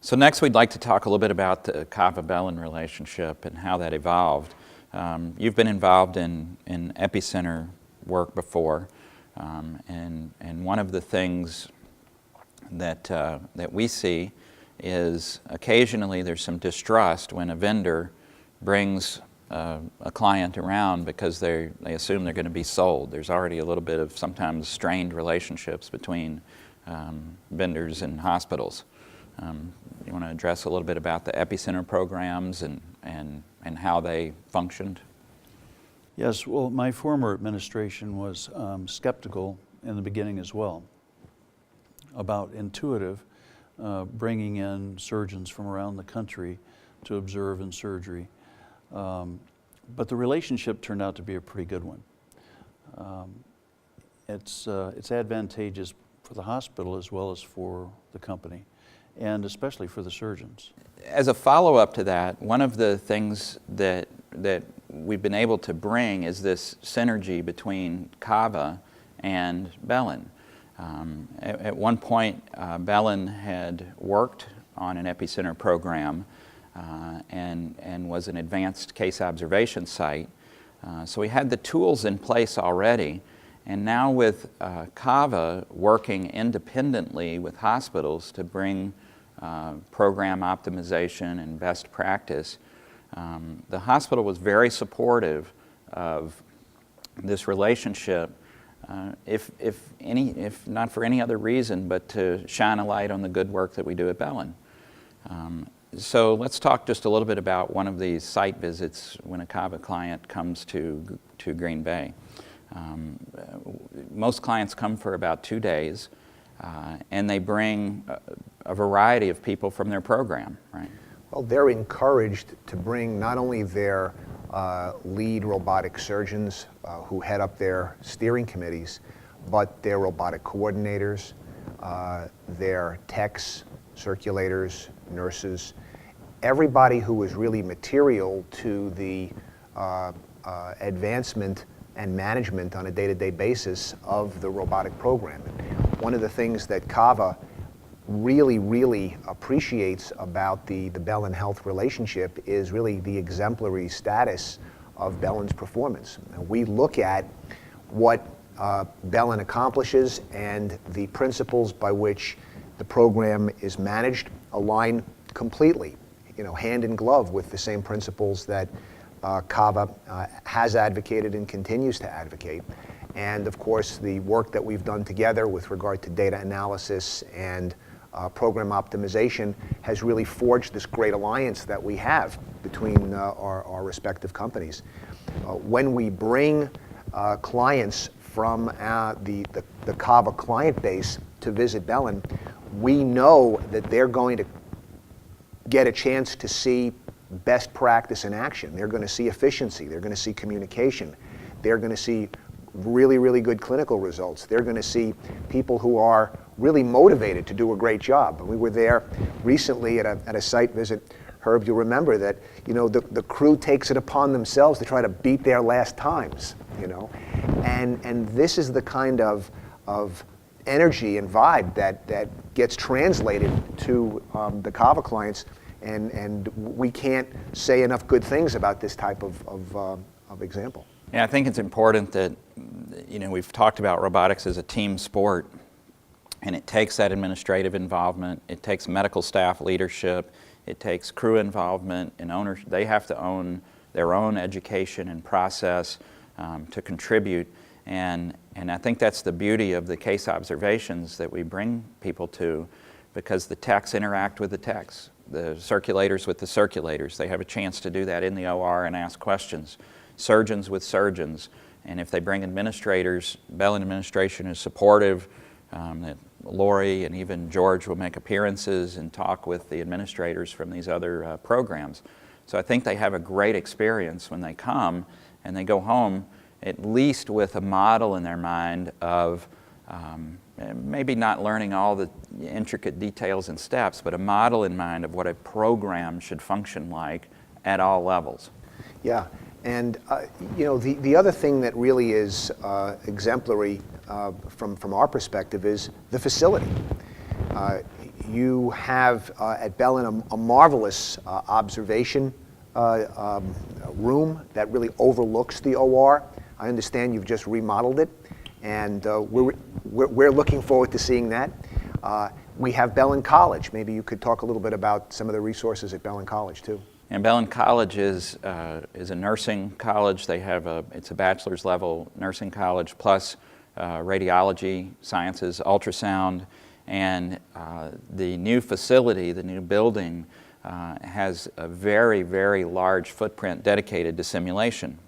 So next we'd like to talk a little bit about the CAVA-Bellin relationship and how that evolved. You've been involved in epicenter work before, and one of the things that we see is occasionally there's some distrust when a vendor brings a client around because they assume they're going to be sold. There's already a little bit of sometimes strained relationships between vendors and hospitals. You want to address a little bit about the epicenter programs and how they functioned? Yes, well, my former administration was skeptical in the beginning as well about Intuitive bringing in surgeons from around the country to observe in surgery. But the relationship turned out to be a pretty good one. It's advantageous for the hospital as well as for the company, and especially for the surgeons. As a follow-up to that, one of the things that we've been able to bring is this synergy between CAVA and Bellin. At one point, Bellin had worked on an epicenter program and was an advanced case observation site. So we had the tools in place already, and now with CAVA working independently with hospitals to bring program optimization and best practice, the hospital was very supportive of this relationship, if not for any other reason, but to shine a light on the good work that we do at Bellin. So let's talk just a little bit about one of these site visits when a CAVA client comes to Green Bay. Most clients come for about 2 days, and they bring a variety of people from their program, right? Well, they're encouraged to bring not only their lead robotic surgeons who head up their steering committees, but their robotic coordinators, their techs, circulators, nurses, everybody who is really material to the advancement and management on a day-to-day basis of the robotic program. One of the things that CAVA really appreciates about the Bellin Health relationship is really the exemplary status of Bellin's performance. We look at what Bellin accomplishes, and the principles by which the program is managed align completely, hand in glove with the same principles that CAVA has advocated and continues to advocate. And of course, the work that we've done together with regard to data analysis and program optimization has really forged this great alliance that we have between our respective companies. When we bring clients from the CAVA client base to visit Bellin, we know that they're going to get a chance to see best practice in action. They're going to see efficiency. They're going to see communication. They're going to see really good clinical results. They're going to see people who are really motivated to do a great job. We were there recently at a site visit. Herb, you'll remember that the crew takes it upon themselves to try to beat their last times. And this is the kind of energy and vibe that gets translated to the CAVA clients, and we can't say enough good things about this type of example. Yeah, I think it's important that, we've talked about robotics as a team sport, and it takes that administrative involvement, it takes medical staff leadership, it takes crew involvement and ownership. They have to own their own education and process to contribute, and I think that's the beauty of the case observations that we bring people to, because the techs interact with the techs, the circulators with the circulators. They have a chance to do that in the OR and ask questions. Surgeons with surgeons, and if they bring administrators, Bellin administration is supportive. That Lori and even George will make appearances and talk with the administrators from these other programs. So I think they have a great experience when they come, and they go home at least with a model in their mind of maybe not learning all the intricate details and steps, but a model in mind of what a program should function like at all levels. Yeah. And the other thing that really is exemplary from our perspective is the facility. You have at Bellin a marvelous observation room that really overlooks the OR. I understand you've just remodeled it, and we're looking forward to seeing that. We have Bellin College. Maybe you could talk a little bit about some of the resources at Bellin College too. And Bellin College is a nursing college. It's a bachelor's level nursing college plus radiology sciences, ultrasound, and the new facility, the new building, has a very, very large footprint dedicated to simulation.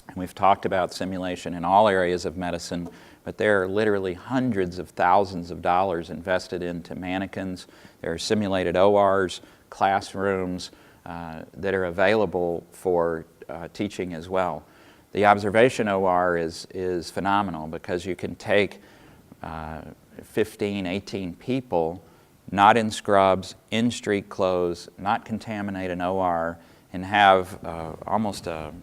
And we've talked about simulation in all areas of medicine, but there are literally hundreds of thousands of dollars invested into mannequins. There are simulated ORs, classrooms that are available for teaching as well. The observation OR is phenomenal because you can take 15, 18 people, not in scrubs, in street clothes, not contaminate an OR, and have almost a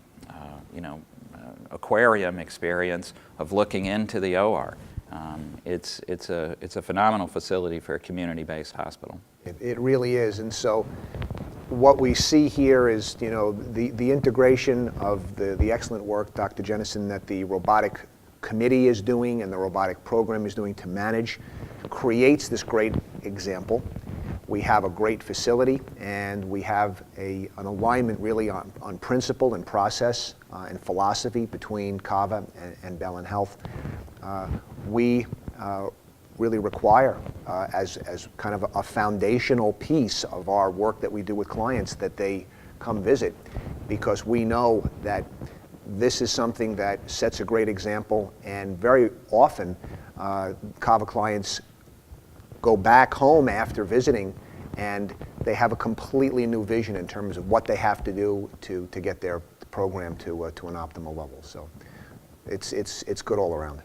aquarium experience of looking into the OR. It's a phenomenal facility for a community-based hospital. It really is, and so what we see here is, the integration of the excellent work, Dr. Jennison, that the robotic committee is doing and the robotic program is doing to manage, creates this great example. We have a great facility, and we have an alignment really on principle and process and philosophy between CAVA and Bellin Health. We really require, as kind of a foundational piece of our work that we do with clients, that they come visit, because we know that this is something that sets a great example, and very often CAVA clients go back home after visiting and they have a completely new vision in terms of what they have to do to get their program to an optimal level. So it's good all around.